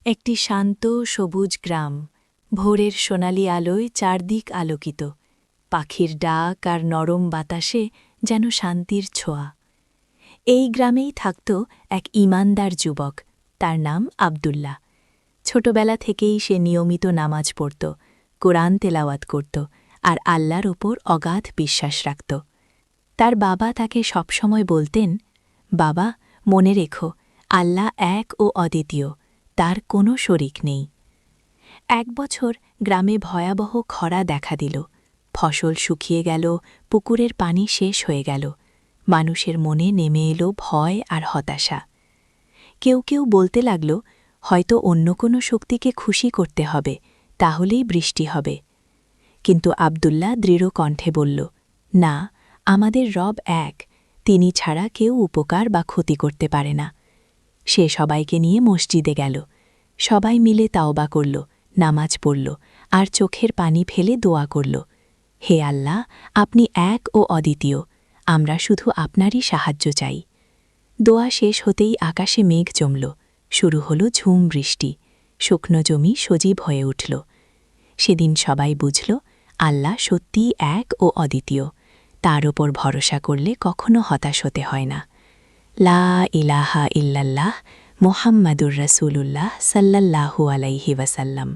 একটি শান্ত সবুজ গ্রাম, ভোরের সোনালি আলোয় চারদিক আলোকিত, পাখির ডাক আর নরম বাতাসে যেন শান্তির ছোঁয়া। এই গ্রামেই থাকত এক ঈমানদার যুবক, তার নাম আবদুল্লাহ। ছোটবেলা থেকেই সে নিয়মিত নামাজ পড়ত, কোরআন তেলাওয়াত করত আর আল্লাহর ওপর অগাধ বিশ্বাস রাখত। তার বাবা তাকে সবসময় বলতেন, বাবা, মনে রেখো, আল্লাহ এক ও অদ্বিতীয়, তার কোনো শরিক নেই। এক বছর গ্রামে ভয়াবহ খরা দেখা দিল। ফসল শুকিয়ে গেল, পুকুরের পানি শেষ হয়ে গেল। মানুষের মনে নেমে এলো ভয় আর হতাশা। কেউ কেউ বলতে লাগল, হয়তো অন্য কোনো শক্তিকে খুশি করতে হবে, তাহলেই বৃষ্টি হবে। কিন্তু আবদুল্লাহ দৃঢ় কণ্ঠে বলল, না, আমাদের রব এক, তিনি ছাড়া কেউ উপকার বা ক্ষতি করতে পারে না। সে সবাইকে নিয়ে মসজিদে গেল। সবাই মিলে তাওবা করল, নামাজ পড়ল আর চোখের পানি ফেলে দোয়া করল, হে আল্লাহ, আপনি এক ও অদ্বিতীয়, আমরা শুধু আপনারই সাহায্য চাই। দোয়া শেষ হতেই আকাশে মেঘ জমল, শুরু হল ঝুম বৃষ্টি, শুকনো জমি সজীব হয়ে উঠল। সেদিন সবাই বুঝল, আল্লাহ সত্যিই এক ও অদ্বিতীয়, তার ওপর ভরসা করলে কখনো হতাশ হতে হয় না। লা ইলাহা ইল্লাল্লাহ মুহাম্মাদুর রাসূলুল্লাহ সাল্লাল্লাহু আলাইহি ওয়াসাল্লাম।